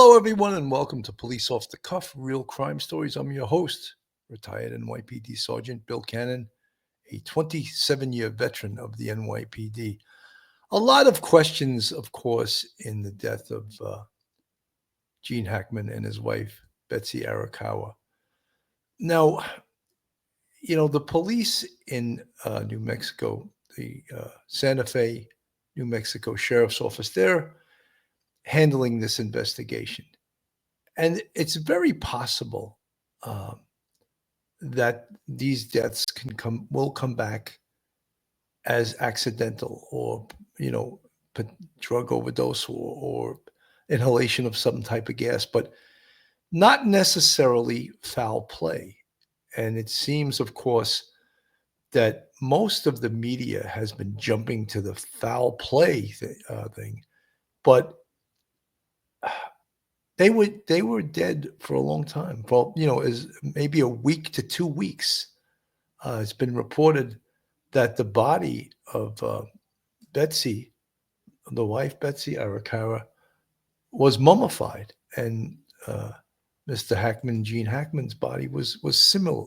Hello, everyone, and welcome to Police Off the Cuff, Real Crime Stories. I'm your host, retired NYPD Sergeant Bill Cannon, a 27-year veteran of the NYPD. A lot of questions, of course, in the death of Gene Hackman and his wife, Betsy Arakawa. Now, the police in New Mexico, the Santa Fe, New Mexico Sheriff's Office, they're handling this investigation. And it's very possible that these deaths will come back as accidental or, drug overdose or inhalation of some type of gas, but not necessarily foul play. And it seems, of course, that most of the media has been jumping to the foul play thing, but they were dead for a long time. Well, as maybe a week to 2 weeks. It's been reported that the body of Betsy, the wife Betsy Arakawa, was mummified, and Mr. Hackman, Gene Hackman's body was similar.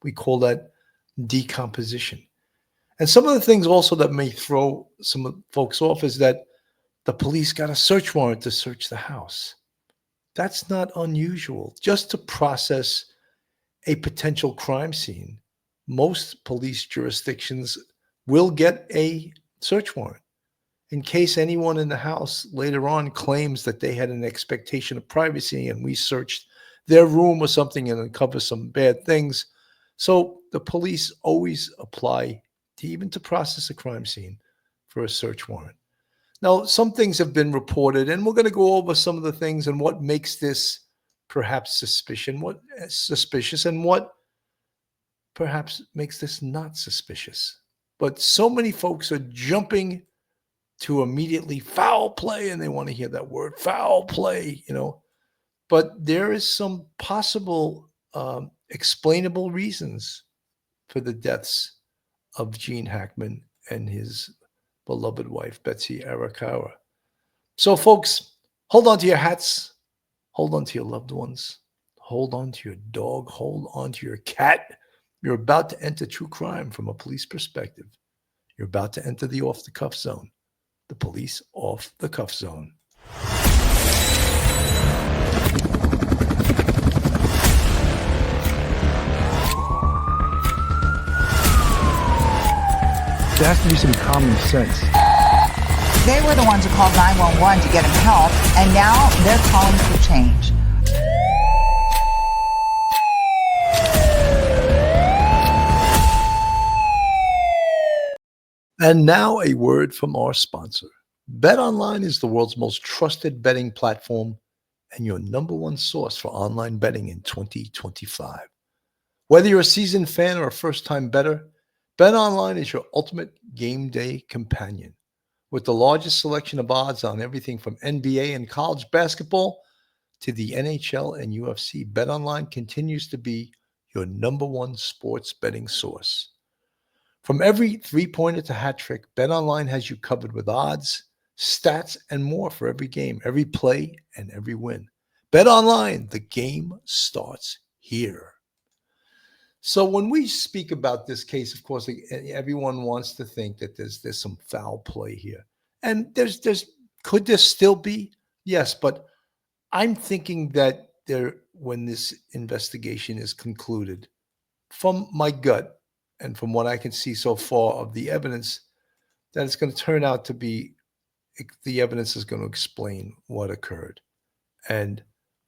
We call that decomposition. And some of the things also that may throw some folks off is that the police got a search warrant to search the house. That's not unusual. Just to process a potential crime scene, most police jurisdictions will get a search warrant in case anyone in the house later on claims that they had an expectation of privacy and we searched their room or something and uncover some bad things. So the police always apply to process a crime scene for a search warrant. Now, some things have been reported, and we're going to go over some of the things and what makes this perhaps suspicious and what perhaps makes this not suspicious. But so many folks are jumping to immediately foul play, and they want to hear that word, foul play, But there is some possible explainable reasons for the deaths of Gene Hackman and his beloved wife, Betsy Arakawa. So, folks, hold on to your hats. Hold on to your loved ones. Hold on to your dog. Hold on to your cat. You're about to enter true crime from a police perspective. You're about to enter the off-the-cuff zone. The police off-the-cuff zone. There has to be some common sense. They were the ones who called 911 to get him help, and now they're calling for change. And now a word from our sponsor. BetOnline is the world's most trusted betting platform and your number one source for online betting in 2025. Whether you're a seasoned fan or a first-time bettor, BetOnline is your ultimate game day companion. With the largest selection of odds on everything from NBA and college basketball to the NHL and UFC, BetOnline continues to be your number one sports betting source. From every three-pointer to hat trick, BetOnline has you covered with odds, stats, and more for every game, every play, and every win. BetOnline, the game starts here. So when we speak about this case, of course, everyone wants to think that there's some foul play here. And could there still be? Yes, but I'm thinking that when this investigation is concluded, from my gut and from what I can see so far of the evidence, that it's going to turn out to be the evidence is going to explain what occurred. And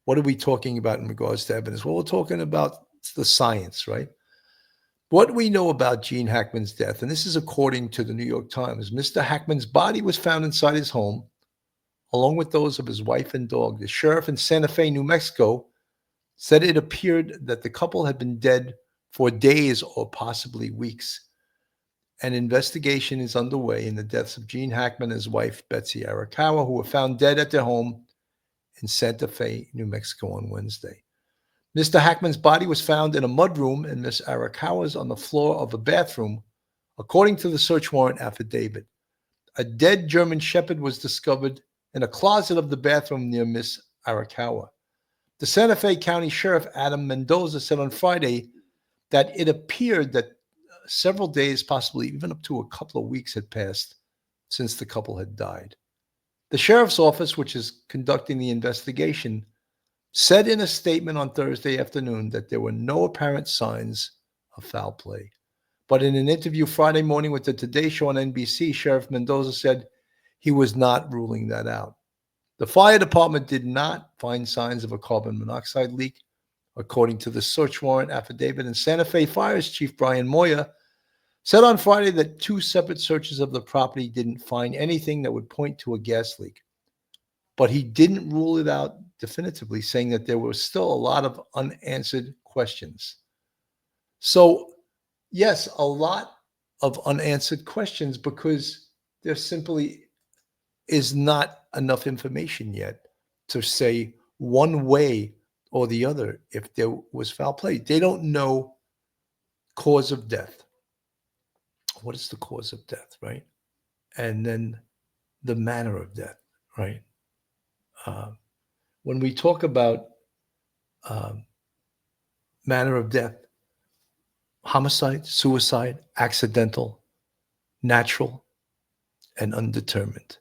what are we talking about in regards to evidence? Well, we're talking about the science, right? What we know about Gene Hackman's death, and this is according to the New York Times, Mr. Hackman's body was found inside his home, along with those of his wife and dog. The sheriff in Santa Fe, New Mexico, said it appeared that the couple had been dead for days or possibly weeks. An investigation is underway in the deaths of Gene Hackman and his wife, Betsy Arakawa, who were found dead at their home in Santa Fe, New Mexico on Wednesday. Mr. Hackman's body was found in a mudroom and Miss Arakawa's on the floor of a bathroom, according to the search warrant affidavit. A dead German Shepherd was discovered in a closet of the bathroom near Miss Arakawa. The Santa Fe County Sheriff Adam Mendoza said on Friday that it appeared that several days, possibly even up to a couple of weeks, had passed since the couple had died. The sheriff's office, which is conducting the investigation, said in a statement on Thursday afternoon that there were no apparent signs of foul play. But in an interview Friday morning with the Today Show on NBC, Sheriff Mendoza said he was not ruling that out. The fire department did not find signs of a carbon monoxide leak, according to the search warrant affidavit, and Santa Fe Fire's Chief Brian Moya said on Friday that 2 separate searches of the property didn't find anything that would point to a gas leak. But he didn't rule it out definitively, saying that there was still a lot of unanswered questions. So, yes, a lot of unanswered questions because there simply is not enough information yet to say one way or the other if there was foul play. They don't know cause of death. What is the cause of death, right? And then the manner of death, right? When we talk about manner of death, homicide, suicide, accidental, natural, and undetermined.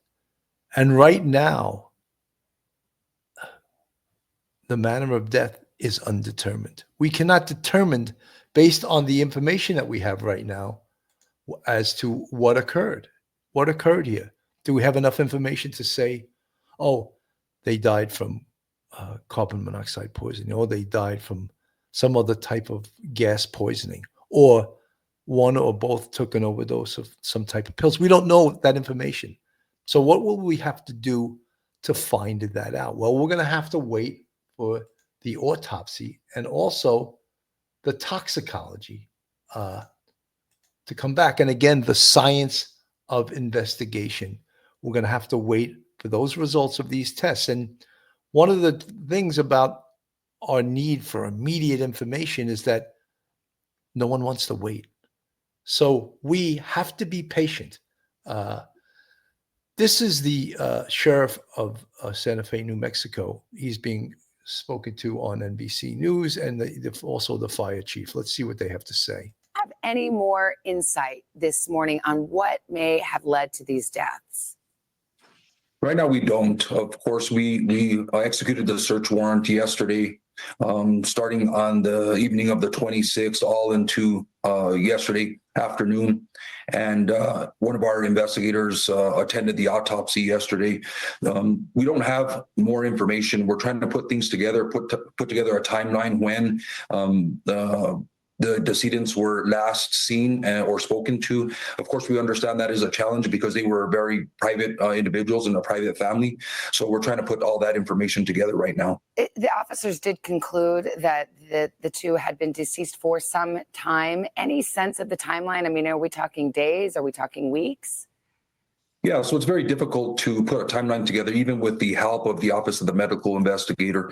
And right now, the manner of death is undetermined. We cannot determine, based on the information that we have right now, as to what occurred. What occurred here? Do we have enough information to say, oh, they died from carbon monoxide poisoning, or they died from some other type of gas poisoning, or one or both took an overdose of some type of pills? We don't know that information. So what will we have to do to find that out? Well, we're going to have to wait for the autopsy and also the toxicology to come back. And again, the science of investigation. We're going to have to wait for those results of these tests. And one of the things about our need for immediate information is that no one wants to wait. So we have to be patient. This is the sheriff of Santa Fe, New Mexico. He's being spoken to on NBC News, and also the fire chief. Let's see what they have to say. Have any more insight this morning on what may have led to these deaths? Right now, we don't. Of course, we executed the search warrant yesterday, starting on the evening of the 26th, all into yesterday afternoon. And one of our investigators attended the autopsy yesterday. We don't have more information. We're trying to put things together, put together a timeline when the decedents were last seen or spoken to. Of course, we understand that is a challenge because they were very private individuals in a private family. So we're trying to put all that information together right now. The officers did conclude that the 2 had been deceased for some time. Any sense of the timeline? I mean, are we talking days? Are we talking weeks? Yeah, so it's very difficult to put a timeline together, even with the help of the Office of the Medical Investigator,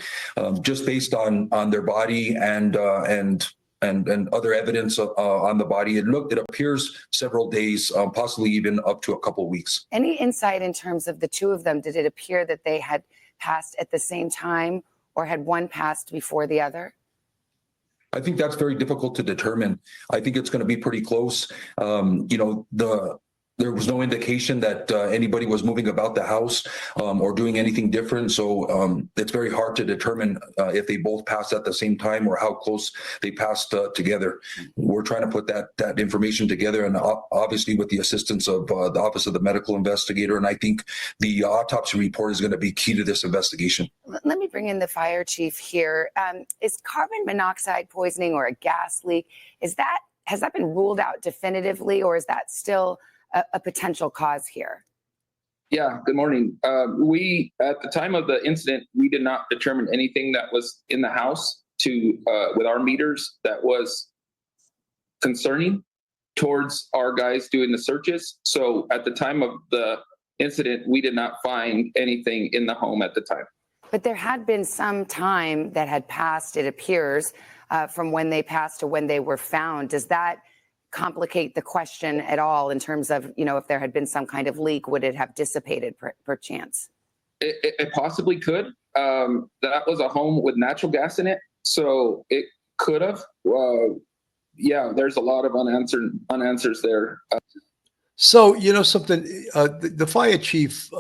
just based on their body and other evidence on the body. It appears several days, possibly even up to a couple of weeks. Any insight in terms of the 2 of them? Did it appear that they had passed at the same time, or had one passed before the other? I think that's very difficult to determine. I think it's going to be pretty close. There was no indication that anybody was moving about the house or doing anything different. So it's very hard to determine if they both passed at the same time or how close they passed together. We're trying to put that information together, and obviously with the assistance of the Office of the Medical Investigator. And I think the autopsy report is going to be key to this investigation. Let me bring in the fire chief here. Is carbon monoxide poisoning or a gas leak, has that been ruled out definitively, or is that still a potential cause here? Yeah, good morning. We, at the time of the incident, we did not determine anything that was in the house with our meters that was concerning towards our guys doing the searches. So at the time of the incident, we did not find anything in the home at the time. But there had been some time that had passed, it appears, from when they passed to when they were found. Does that complicate the question at all in terms of, if there had been some kind of leak, would it have dissipated perchance? It possibly could. That was a home with natural gas in it, so it could have. Yeah, there's a lot of unanswers there. So, something, the fire chief,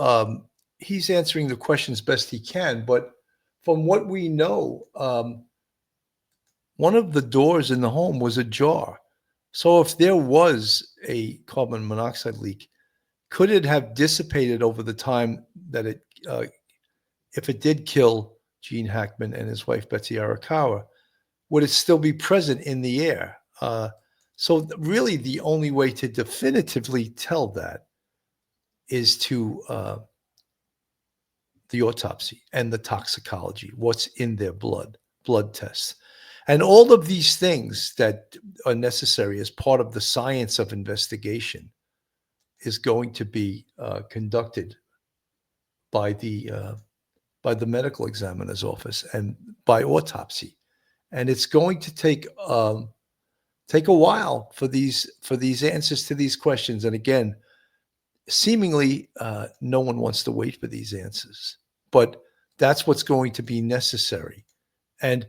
he's answering the questions best he can, but from what we know, one of the doors in the home was ajar. So if there was a carbon monoxide leak, could it have dissipated over the time that if it did kill Gene Hackman and his wife, Betsy Arakawa, would it still be present in the air? So really the only way to definitively tell that is to the autopsy and the toxicology, what's in their blood tests. And all of these things that are necessary as part of the science of investigation is going to be conducted by the medical examiner's office and by autopsy. And it's going to take a while for these answers to these questions. And again, seemingly no one wants to wait for these answers, but that's what's going to be necessary. And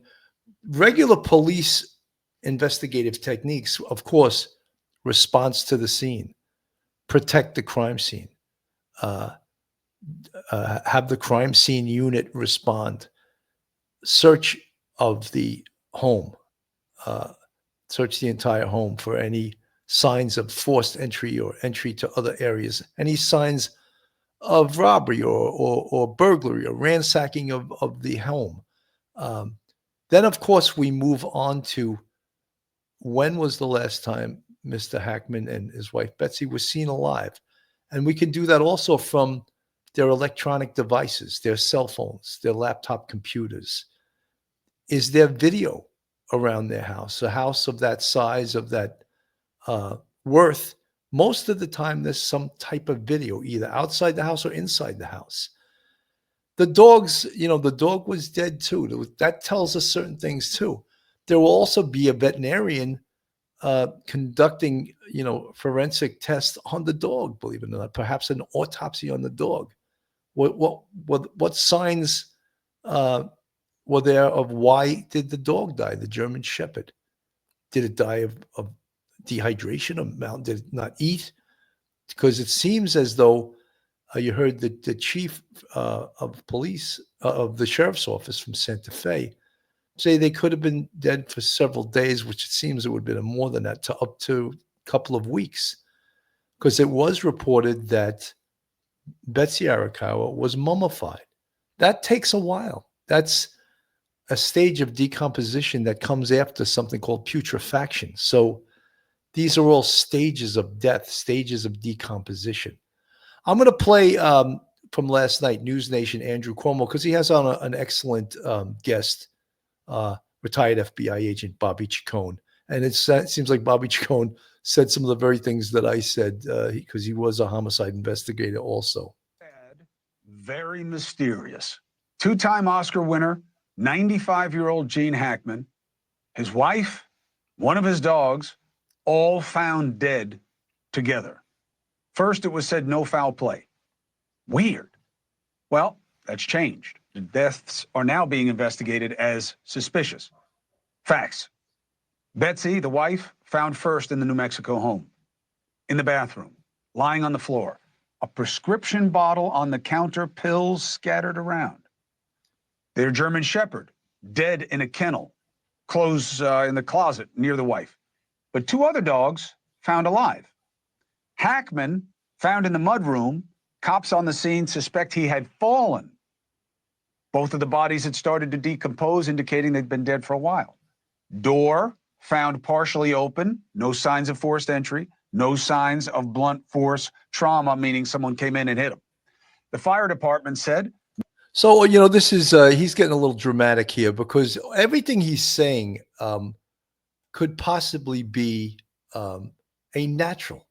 regular police investigative techniques, of course, response to the scene, protect the crime scene, have the crime scene unit respond, search of the home, search the entire home for any signs of forced entry or entry to other areas, any signs of robbery or burglary or ransacking of the home. Then, of course, we move on to when was the last time Mr. Hackman and his wife Betsy were seen alive. And we can do that also from their electronic devices, their cell phones, their laptop computers. Is there video around their house, a house of that size, of that worth? Most of the time, there's some type of video, either outside the house or inside the house. The dogs, the dog was dead too. That tells us certain things too. There will also be a veterinarian conducting, forensic tests on the dog, believe it or not, perhaps an autopsy on the dog. What signs were there of why did the dog die, the German Shepherd? Did it die of dehydration, did it not eat? Because it seems as though you heard the chief of police, of the sheriff's office from Santa Fe, say they could have been dead for several days, which it seems it would have been more than that, to up to a couple of weeks. Because it was reported that Betsy Arakawa was mummified. That takes a while. That's a stage of decomposition that comes after something called putrefaction. So these are all stages of death, stages of decomposition. I'm going to play from last night, News Nation, Andrew Cuomo, because he has on an excellent guest, retired FBI agent Bobby Chacon. And it seems like Bobby Chacon said some of the very things that I said, because he was a homicide investigator also. Very mysterious. Two-time Oscar winner, 95-year-old Gene Hackman, his wife, one of his dogs, all found dead together. First, it was said no foul play. Weird. Well, that's changed. The deaths are now being investigated as suspicious. Facts. Betsy, the wife, found first in the New Mexico home, in the bathroom, lying on the floor, a prescription bottle on the counter, pills scattered around. Their German Shepherd, dead in a kennel, clothes in the closet near the wife. But two other dogs found alive. Hackman, found in the mudroom. Cops on the scene suspect he had fallen. Both of the bodies had started to decompose, indicating they'd been dead for a while. Door found partially open, no signs of forced entry, no signs of blunt force trauma, meaning someone came in and hit him. The fire department said. So, this is, he's getting a little dramatic here, because everything he's saying could possibly be a natural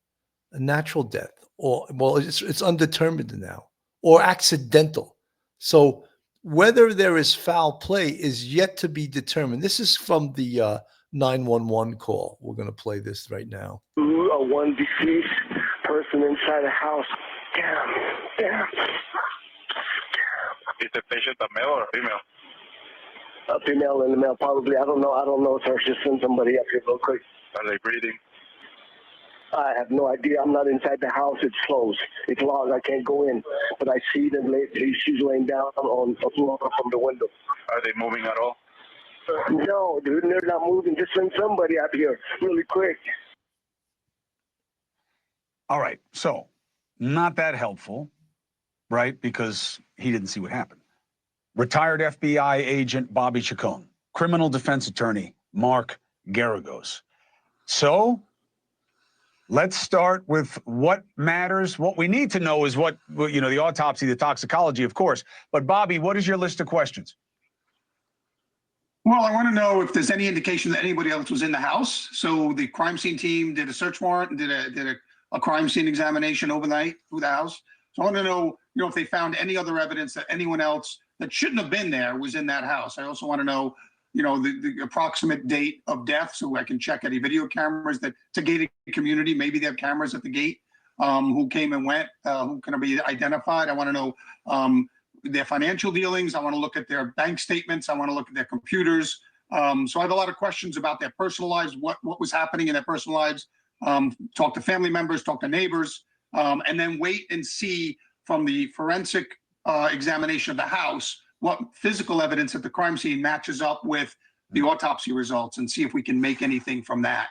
death, or, well, it's undetermined now, or accidental. So whether there is foul play is yet to be determined. This is from the 911 call. We're going to play this right now. One deceased person inside the house. Damn. Is the patient a male or a female? A female and a male, probably. I don't know, sir. Just send somebody up here real quick. Are they breathing? I have no idea. I'm not inside the house. It's closed. It's locked. I can't go in. But I see them. She's laying down on the floor from the window. Are they moving at all? No, dude, they're not moving. Just send somebody up here really quick. All right. So not that helpful, right? Because he didn't see what happened. Retired FBI agent Bobby Chacon, criminal defense attorney Mark Garagos. So let's start with what matters. What we need to know is what, the autopsy, the toxicology, of course. But Bobby, what is your list of questions? Well, I want to know if there's any indication that anybody else was in the house. So the crime scene team did a search warrant and did a crime scene examination overnight through the house. So I want to know, if they found any other evidence that anyone else that shouldn't have been there was in that house. I also want to know, the approximate date of death so I can check any video cameras. That it's a gated community. Maybe they have cameras at the gate. Who came and went, who can be identified. I want to know their financial dealings. I want to look at their bank statements. I want to look at their computers. So I have a lot of questions about their personal lives, what was happening in their personal lives. Talk to family members, talk to neighbors, and then wait and see from the forensic examination of the house what physical evidence at the crime scene matches up with the autopsy results and see if we can make anything from that.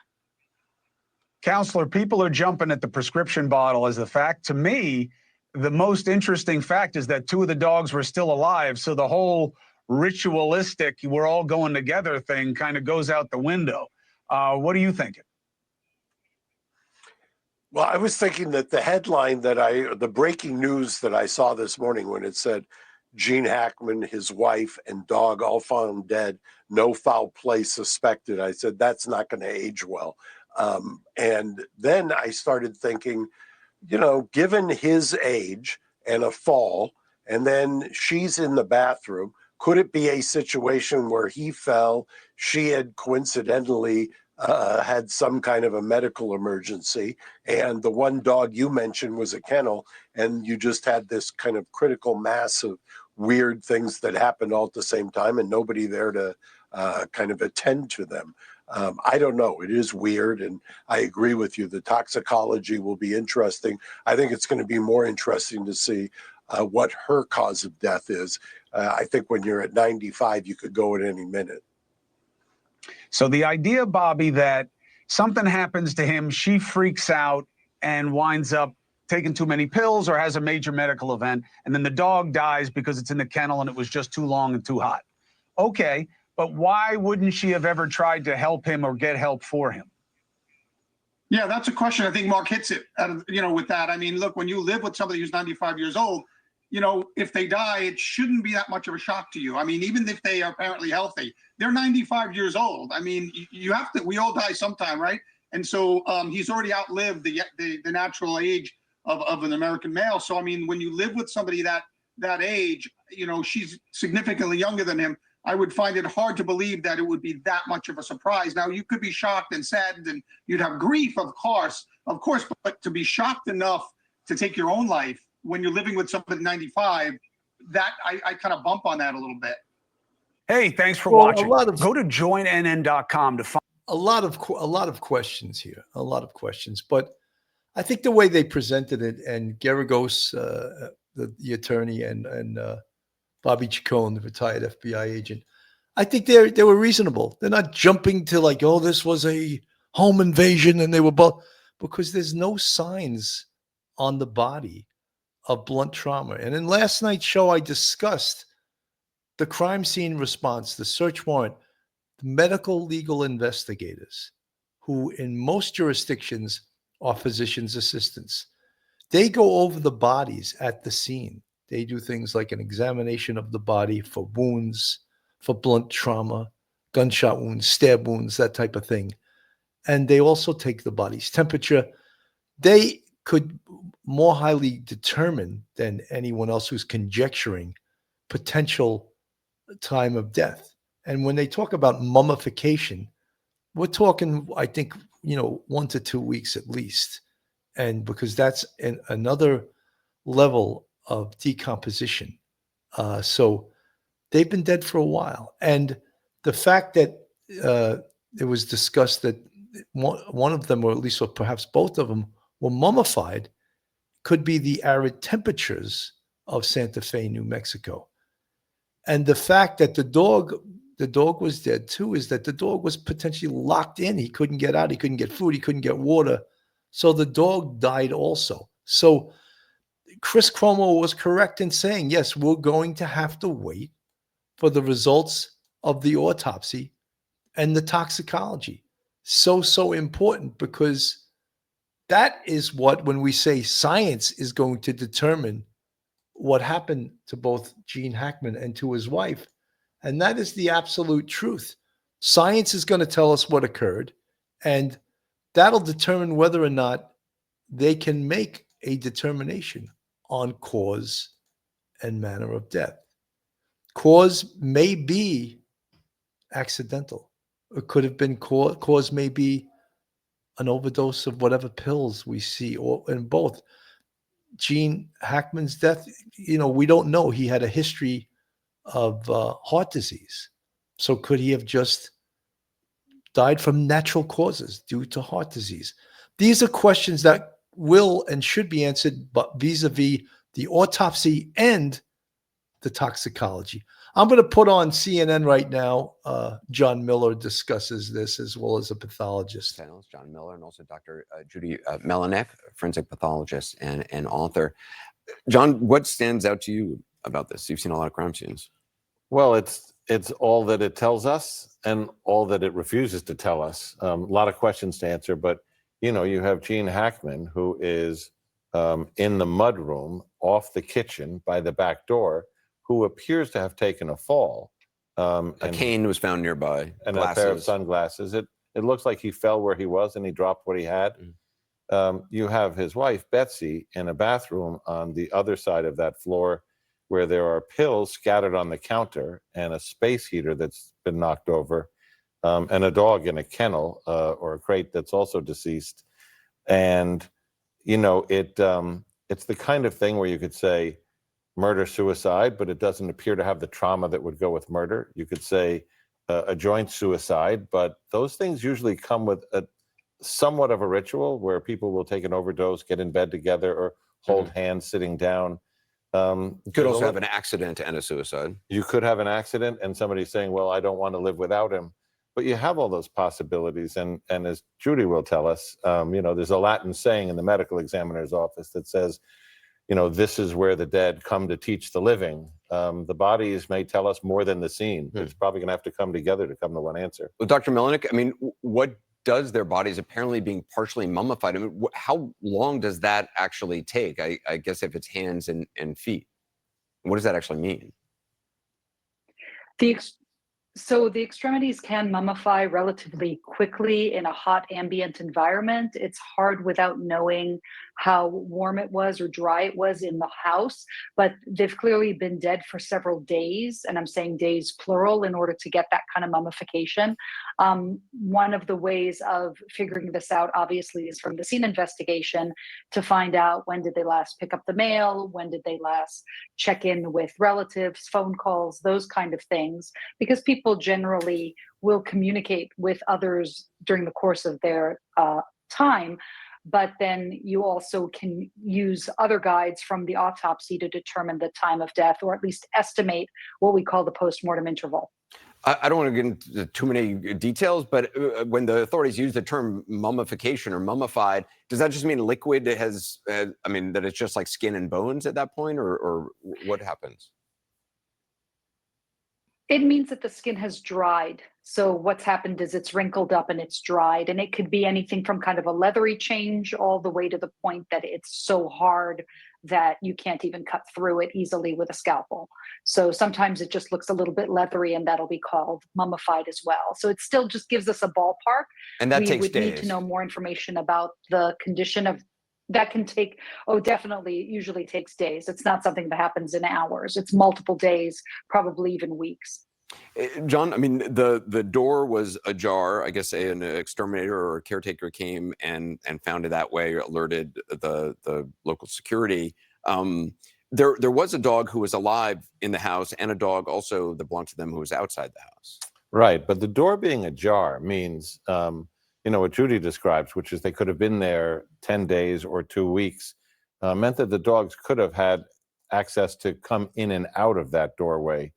Counselor, people are jumping at the prescription bottle as the fact. To me, the most interesting fact is that 2 of the dogs were still alive. So the whole ritualistic, we're all going together thing kind of goes out the window. What are you thinking? Well, I was thinking that the headline the breaking news that I saw this morning when it said Gene Hackman, his wife, and dog all found dead, no foul play suspected. I said, that's not going to age well. And then I started thinking, given his age and a fall, and then she's in the bathroom, could it be a situation where he fell, she had coincidentally had some kind of a medical emergency, and the one dog you mentioned was a kennel, and you just had this kind of critical mass of weird things that happened all at the same time and nobody there to kind of attend to them. I don't know. It is weird, and I agree with you. The toxicology will be interesting. I think it's going to be more interesting to see what her cause of death is. I think when you're at 95, you could go at any minute. So the idea, Bobby, that something happens to him, she freaks out and winds up taking too many pills or has a major medical event, and then the dog dies because it's in the kennel and it was just too long and too hot. Okay, but why wouldn't she have ever tried to help him or get help for him? Yeah, that's a question. I think Mark hits it, with that. I mean, look, when you live with somebody who's 95 years old, if they die, it shouldn't be that much of a shock to you. I mean, even if they are apparently healthy, they're 95 years old. I mean, we all die sometime, right? And so he's already outlived the natural age of an American male. So, I mean, when you live with somebody that age, she's significantly younger than him, I would find it hard to believe that it would be that much of a surprise. Now, you could be shocked and saddened and you'd have grief, of course, but to be shocked enough to take your own life when you're living with somebody 95, that I kind of bump on that a little bit. Hey, thanks for watching. Go to joinnn.com to find a lot of questions here, but I think the way they presented it, and Garagos, the attorney, and Bobby Chacon, the retired FBI agent, I think they were reasonable. They're not jumping to like, oh, this was a home invasion, and they were both, because there's no signs on the body of blunt trauma. And in last night's show, I discussed the crime scene response, the search warrant, the medical legal investigators, who in most jurisdictions are physician's assistants. They go over the bodies at the scene. They do things like an examination of the body for wounds, for blunt trauma, gunshot wounds, stab wounds, that type of thing. And they also take the body's temperature. They could more highly determine than anyone else who's conjecturing potential time of death. And when they talk about mummification, we're talking, I think, 1 to 2 weeks at least. And because that's another level of decomposition So they've been dead for a while. And the fact that it was discussed that one of them, or at least or perhaps both of them, were mummified could be the arid temperatures of Santa Fe, New Mexico. And the fact that the dog was dead too is that the dog was potentially locked in. He couldn't get out. He couldn't get food. He couldn't get water. So the dog died also. So Chris Cuomo was correct in saying, yes, we're going to have to wait for the results of the autopsy and the toxicology. So important, because that is what, when we say science is going to determine what happened to both Gene Hackman and to his wife. And that is the absolute truth. Science is going to tell us what occurred, and that'll determine whether or not they can make a determination on cause and manner of death. Cause may be accidental. It could have been cause may be an overdose of whatever pills we see, or in both. Gene Hackman's death, we don't know. He had a history of heart disease. So could he have just died from natural causes due to heart disease? These are questions that will and should be answered, but vis-a-vis the autopsy and the toxicology. I'm going to put on CNN right now. John Miller discusses this, as well as a pathologist. John Miller, and also Dr. Judy Melanek, forensic pathologist and author. John, what stands out to you about this? You've seen a lot of crime scenes. Well, it's all that it tells us and all that it refuses to tell us. A lot of questions to answer, but you have Gene Hackman, who is in the mudroom off the kitchen by the back door, who appears to have taken a fall. A cane was found nearby. And a pair of sunglasses. It looks like he fell where he was and he dropped what he had. You have his wife, Betsy, in a bathroom on the other side of that floor, where there are pills scattered on the counter and a space heater that's been knocked over, and a dog in a kennel or a crate that's also deceased. And, it's the kind of thing where you could say murder-suicide, but it doesn't appear to have the trauma that would go with murder. You could say a joint suicide, but those things usually come with a somewhat of a ritual where people will take an overdose, get in bed together, or hold hands sitting down. You could also have an accident and a suicide. You could have an accident and somebody saying, well, I don't want to live without him. But you have all those possibilities. And as Judy will tell us, there's a Latin saying in the medical examiner's office that says, this is where the dead come to teach the living. The bodies may tell us more than the scene. It's probably going to have to come together to come to one answer. Well, Dr. Melanek, what does their bodies apparently being partially mummified? How long does that actually take? I guess if it's hands and feet, what does that actually mean? So the extremities can mummify relatively quickly in a hot ambient environment. It's hard without knowing how warm it was or dry it was in the house, but they've clearly been dead for several days, and I'm saying days plural, in order to get that kind of mummification. One of the ways of figuring this out, obviously, is from the scene investigation to find out when did they last pick up the mail, when did they last check in with relatives, phone calls, those kind of things, because people generally will communicate with others during the course of their time. But then you also can use other guides from the autopsy to determine the time of death, or at least estimate what we call the postmortem interval. I don't want to get into too many details, but when the authorities use the term mummification or mummified, does that just mean liquid has, that it's just like skin and bones at that point, or what happens? It means that the skin has dried. So what's happened is it's wrinkled up and it's dried, and it could be anything from kind of a leathery change all the way to the point that it's so hard that you can't even cut through it easily with a scalpel. So sometimes it just looks a little bit leathery, and that'll be called mummified as well. So it still just gives us a ballpark. And that takes days. We would need to know more information about the condition of that. Can take, definitely, usually takes days. It's not something that happens in hours. It's multiple days, probably even weeks. John, the door was ajar. I guess an exterminator or a caretaker came and found it that way, alerted the local security. there was a dog who was alive in the house, and a dog also that belonged to them who was outside the house. Right, but the door being ajar means, what Judy describes, which is they could have been there 10 days or 2 weeks, meant that the dogs could have had access to come in and out of that doorway.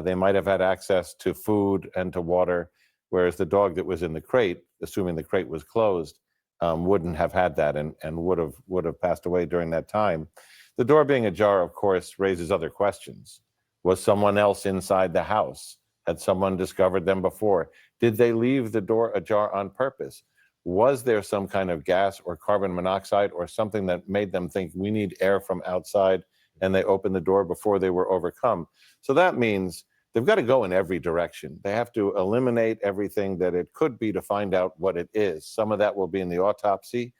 They might have had access to food and to water, whereas the dog that was in the crate, assuming the crate was closed, wouldn't have had that and would have passed away during that time. The door being ajar, of course, raises other questions. Was someone else inside the house? Had someone discovered them before? Did they leave the door ajar on purpose? Was there some kind of gas or carbon monoxide or something that made them think we need air from outside, and they opened the door before they were overcome? So that means they've got to go in every direction. They have to eliminate everything that it could be to find out what it is. Some of that will be in the autopsy.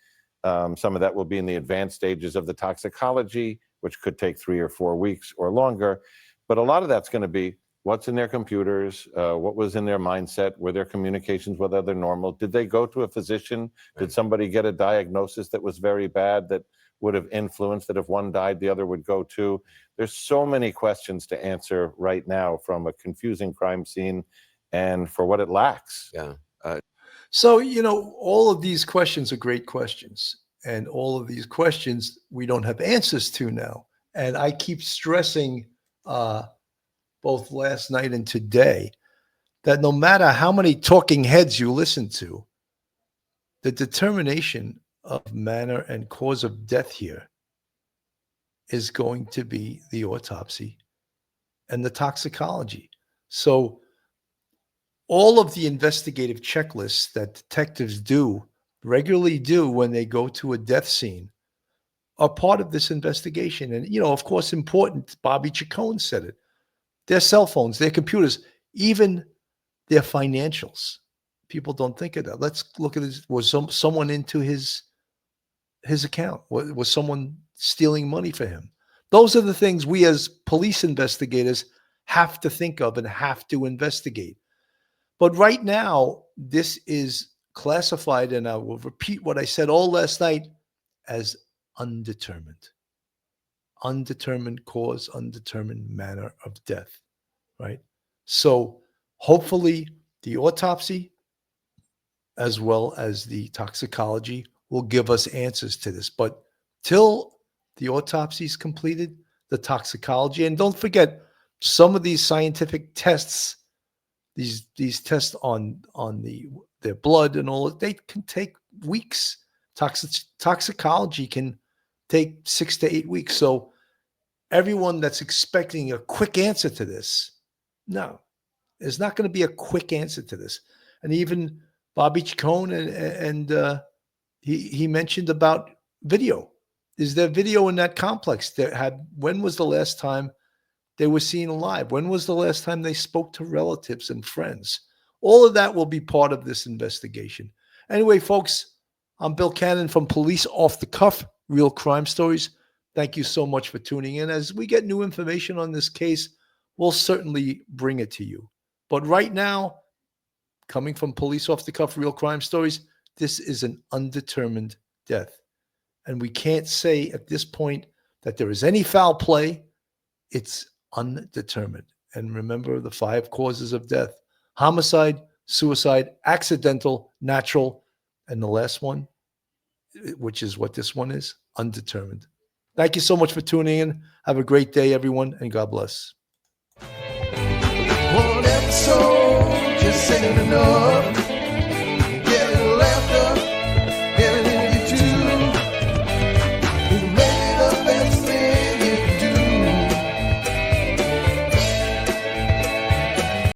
Some of that will be in the advanced stages of the toxicology, which could take 3 or 4 weeks or longer. But a lot of that's going to be what's in their computers, what was in their mindset, were their communications with other normal? Did they go to a physician? Did somebody get a diagnosis that was very bad that would have influenced that if one died, the other would go too? There's so many questions to answer right now from a confusing crime scene and for what it lacks. Yeah. So, all of these questions are great questions. And all of these questions we don't have answers to now. And I keep stressing both last night and today that no matter how many talking heads you listen to, the determination of manner and cause of death here is going to be the autopsy and the toxicology. So all of the investigative checklists that detectives regularly do when they go to a death scene are part of this investigation. And, of course, important, Bobby Chacon said it, their cell phones, their computers, even their financials. People don't think of that. Let's look at this. Was someone into his account? Was someone stealing money for him? Those are the things we as police investigators have to think of and have to investigate. But right now, this is classified, and I will repeat what I said all last night, as undetermined. Undetermined cause, undetermined manner of death, right? So hopefully the autopsy as well as the toxicology will give us answers to this. But till the autopsy is completed, the toxicology, and don't forget, some of these scientific tests, these tests on their blood and all, they can take weeks. Toxicology can take 6 to 8 weeks. So everyone that's expecting a quick answer to this, no, there's not going to be a quick answer to this. And even Bobby Chacon and he mentioned about video. Is there video in that complex? When was the last time they were seen alive? When was the last time they spoke to relatives and friends? All of that will be part of this investigation. Anyway, folks, I'm Bill Cannon from Police Off the Cuff, Real Crime Stories. Thank you so much for tuning in. As we get new information on this case, we'll certainly bring it to you. But right now, coming from Police Off the Cuff, Real Crime Stories, this is an undetermined death. And we can't say at this point that there is any foul play. It's undetermined. And remember the 5 causes of death: homicide, suicide, accidental, natural, and the last one, which is what this one is, undetermined. Thank you so much for tuning in. Have a great day, everyone, and God bless. One episode just ain't enough.